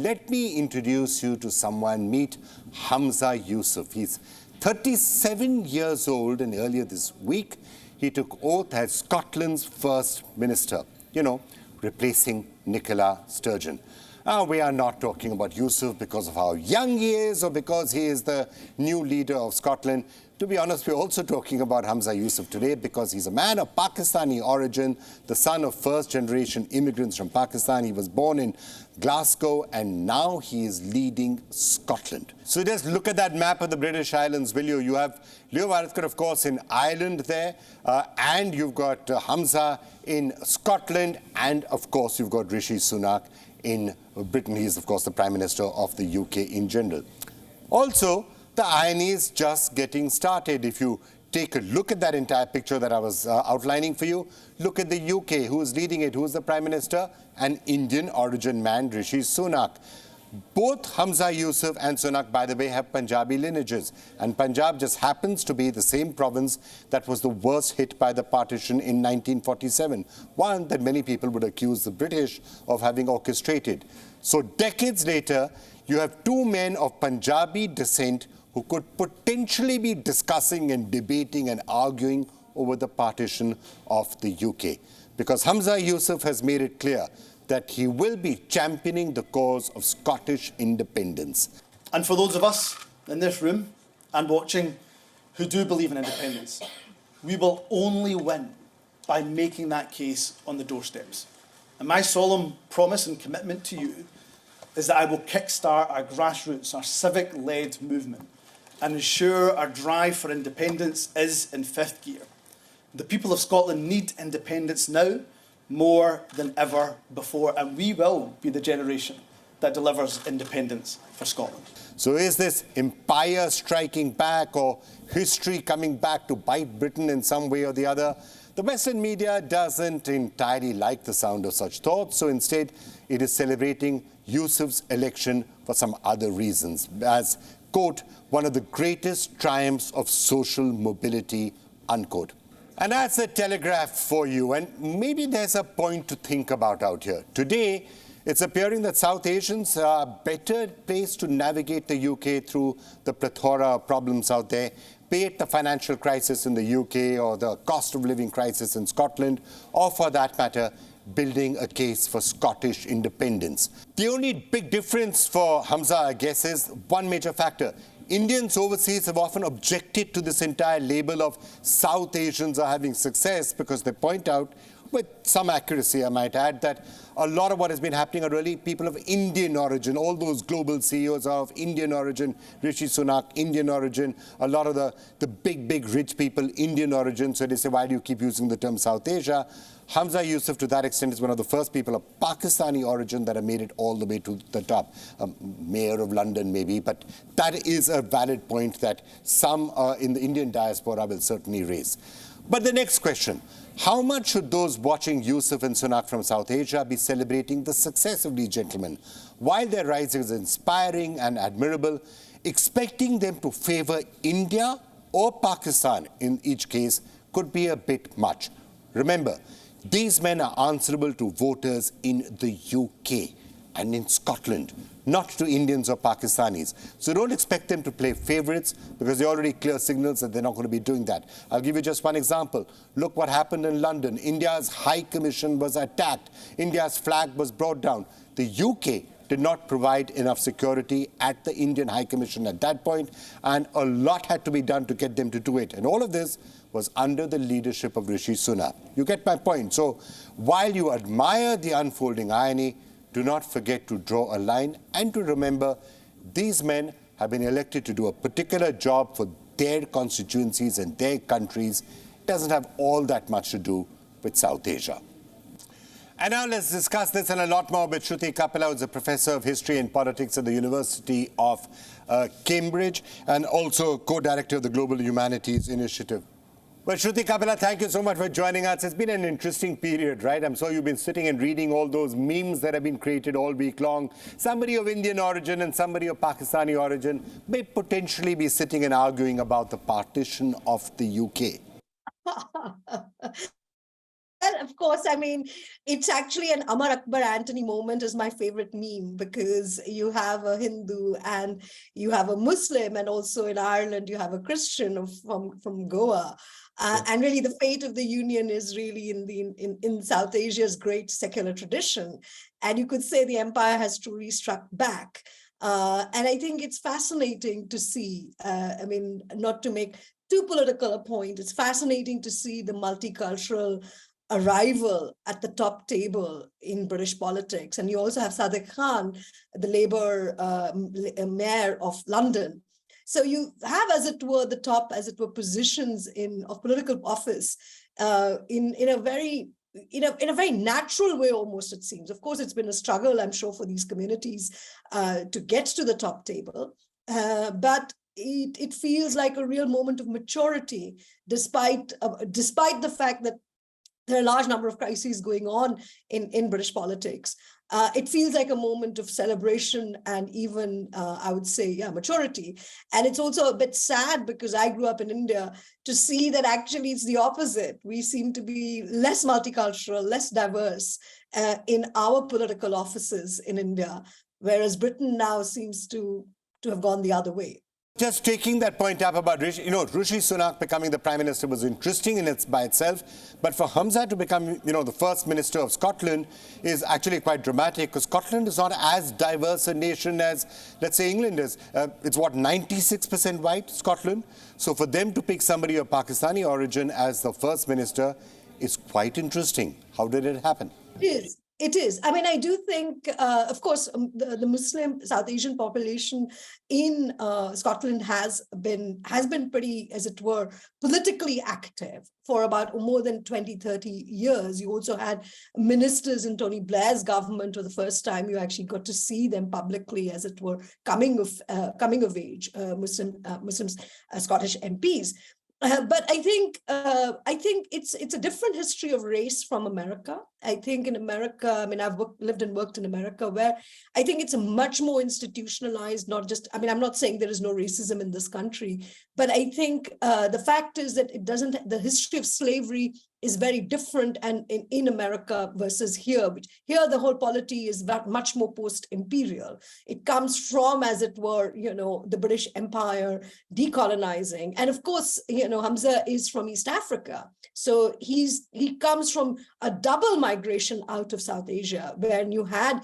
let me introduce you to someone. Meet Humza Yousaf. He's 37 years old, and earlier this week, he took oath as Scotland's first minister, replacing Nicola Sturgeon. We are not talking about Yousaf because of how young he is or because he is the new leader of Scotland. To be honest, we're also talking about Humza Yousaf today because he's a man of Pakistani origin, the son of first-generation immigrants from Pakistan. He was born in Glasgow and now he is leading Scotland. So just look at that map of the British Islands, will you? You have Leo Varadkar, of course, in Ireland there, and you've got Humza in Scotland, and of course you've got Rishi Sunak in Britain. He is, of course, the Prime Minister of the UK in general. Also, the irony is just getting started. If you take a look at that entire picture that I was outlining for you, look at the UK. Who is leading it? Who is the Prime Minister? An Indian-origin man, Rishi Sunak. Both Humza Yousaf and Sunak, by the way, have Punjabi lineages. And Punjab just happens to be the same province that was the worst hit by the partition in 1947. One that many people would accuse the British of having orchestrated. So decades later, you have two men of Punjabi descent who could potentially be discussing and debating and arguing over the partition of the UK. Because Humza Yousaf has made it clear that he will be championing the cause of Scottish independence. And for those of us in this room and watching who do believe in independence, we will only win by making that case on the doorsteps. And my solemn promise and commitment to you is that I will kickstart our grassroots, our civic-led movement, and ensure our drive for independence is in fifth gear. The people of Scotland need independence now, more than ever before, and we will be the generation that delivers independence for Scotland. So is this empire striking back or history coming back to bite Britain in some way or the other? The Western media doesn't entirely like the sound of such thoughts, so instead it is celebrating Yousaf's election for some other reasons, as, quote, one of the greatest triumphs of social mobility, unquote. And that's a telegraph for you, and maybe there's a point to think about out here. Today, it's appearing that South Asians are a better placed to navigate the UK through the plethora of problems out there, be it the financial crisis in the UK or the cost of living crisis in Scotland, or for that matter, building a case for Scottish independence. The only big difference for Humza, I guess, is one major factor. Indians overseas have often objected to this entire label of South Asians are having success because they point out, with some accuracy I might add, that a lot of what has been happening are really people of Indian origin. All those global CEOs are of Indian origin. Rishi Sunak, Indian origin. A lot of the big rich people, Indian origin. So they say, why do you keep using the term South Asia? Humza Yousaf, to that extent, is one of the first people of Pakistani origin that have made it all the way to the top. Mayor of London, maybe, but that is a valid point that some in the Indian diaspora will certainly raise. But the next question, how much should those watching Yousaf and Sunak from South Asia be celebrating the success of these gentlemen? While their rise is inspiring and admirable, expecting them to favor India or Pakistan in each case could be a bit much. Remember, these men are answerable to voters in the UK and in Scotland, not to Indians or Pakistanis. So don't expect them to play favourites because they already clear signals that they're not going to be doing that. I'll give you just one example. Look what happened in London. India's High Commission was attacked. India's flag was brought down. The UK did not provide enough security at the Indian High Commission at that point, and a lot had to be done to get them to do it. And all of this was under the leadership of Rishi Sunak. You get my point. So while you admire the unfolding irony, do not forget to draw a line and to remember these men have been elected to do a particular job for their constituencies and their countries. It doesn't have all that much to do with South Asia. And now let's discuss this and a lot more with Shruti Kapila, who's a professor of history and politics at the University of Cambridge and also co-director of the Global Humanities Initiative. Well, Shruti Kapila, thank you so much for joining us. It's been an interesting period, right? I'm sure you've been sitting and reading all those memes that have been created all week long. Somebody of Indian origin and somebody of Pakistani origin may potentially be sitting and arguing about the partition of the UK. Well, of course, I mean, it's actually an Amar Akbar Anthony moment is my favorite meme, because you have a Hindu and you have a Muslim, and also in Ireland you have a Christian from Goa. And really the fate of the union is really in South Asia's great secular tradition. And you could say the empire has truly struck back. And I think it's fascinating to see, I mean, not to make too political a point, it's fascinating to see the multicultural arrival at the top table in British politics. And you also have Sadiq Khan, the Labour mayor of London. So you have, as it were, the top, as it were, positions of political office in a very natural way, almost, it seems. Of course, it's been a struggle, I'm sure, for these communities to get to the top table. But it feels like a real moment of maturity, despite the fact that there are a large number of crises going on in British politics. It feels like a moment of celebration and even, I would say, maturity. And it's also a bit sad, because I grew up in India, to see that actually it's the opposite. We seem to be less multicultural, less diverse in our political offices in India, whereas Britain now seems to have gone the other way. Just taking that point up about Rishi Sunak becoming the Prime Minister was interesting by itself, but for Humza to become, the first Minister of Scotland is actually quite dramatic, because Scotland is not as diverse a nation as, let's say, England is. It's what, 96% white, Scotland? So for them to pick somebody of Pakistani origin as the first minister is quite interesting. How did it happen? It is. It is. I mean, I do think, of course, the Muslim South Asian population in Scotland has been pretty, as it were, politically active for about more than 20, 30 years. You also had ministers in Tony Blair's government. For the first time, you actually got to see them publicly, as it were, coming of age, Muslim Scottish MPs. But I think it's a different history of race from America. I think in America, I mean, I've lived and worked in America, where I think it's a much more institutionalized, not just, I mean, I'm not saying there is no racism in this country, but I think the fact is that the history of slavery is very different and in America versus here. Here, the whole polity is much more post-imperial. It comes from, as it were, the British Empire decolonizing. And of course, Humza is from East Africa. So he comes from a double migration out of South Asia, where you had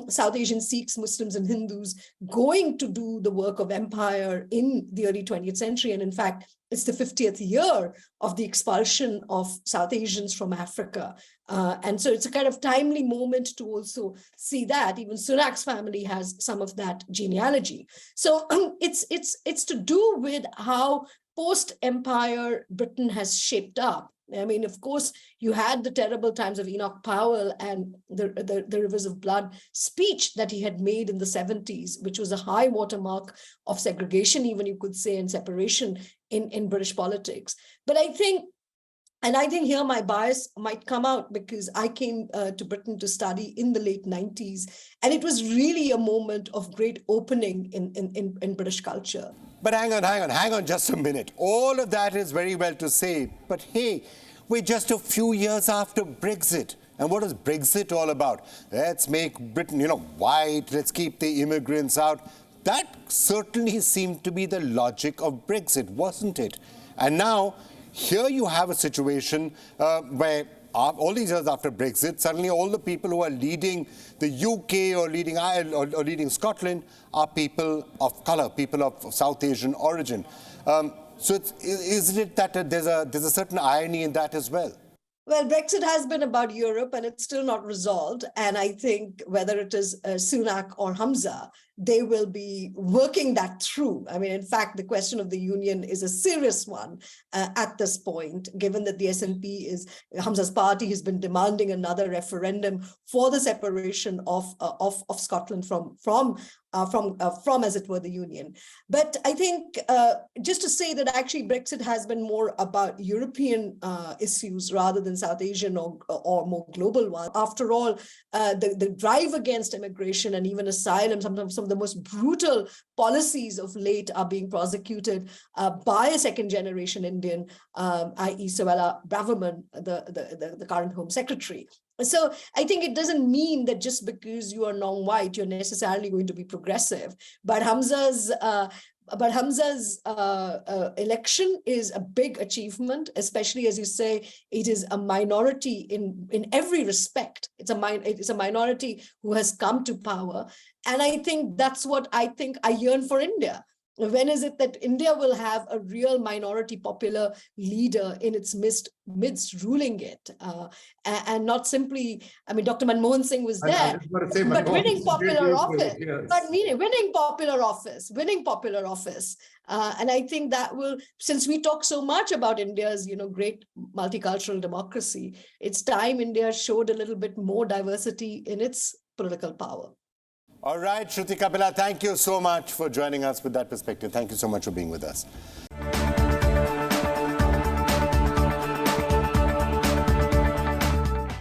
South Asian Sikhs, Muslims, and Hindus going to do the work of empire in the early 20th century. And in fact, it's the 50th year of the expulsion of South Asians from Africa. And so it's a kind of timely moment to also see that. Even Sunak's family has some of that genealogy. So it's to do with how post-empire Britain has shaped up. I mean, of course, you had the terrible times of Enoch Powell and the Rivers of Blood speech that he had made in the 70s, which was a high watermark of segregation, even you could say, and separation in British politics. But I think here my bias might come out, because I came to Britain to study in the late 90s, and it was really a moment of great opening in British culture. But hang on just a minute. All of that is very well to say, but hey, we're just a few years after Brexit. And what is Brexit all about? Let's make Britain, white, let's keep the immigrants out. That certainly seemed to be the logic of Brexit, wasn't it? And now, here you have a situation where all these years after Brexit, suddenly all the people who are leading the UK or leading Ireland or leading Scotland are people of colour, people of South Asian origin. So isn't it that there's a certain irony in that as well? Well, Brexit has been about Europe, and it's still not resolved. And I think whether it is Sunak or Humza, they will be working that through. I mean, in fact, the question of the union is a serious one at this point, given that the SNP Humza's party has been demanding another referendum for the separation of Scotland from from, as it were, the Union. But I think just to say that actually Brexit has been more about European issues rather than South Asian or more global ones. After all, the drive against immigration and even asylum, sometimes some of the most brutal policies of late are being prosecuted by a second-generation Indian, i.e. Suella Braverman, the current Home Secretary. So I think it doesn't mean that just because you are non-white, you're necessarily going to be progressive. But Humza's election is a big achievement, especially as you say, it is a minority in every respect. It's a minority who has come to power. And I think that's what I yearn for India. When is it that India will have a real minority popular leader in its midst ruling it? And not simply, I mean, Dr. Manmohan Singh was there, but winning popular office, winning popular office. And I think that will, since we talk so much about India's, great multicultural democracy, it's time India showed a little bit more diversity in its political power. All right, Shruti Kapila, thank you so much for joining us with that perspective. Thank you so much for being with us.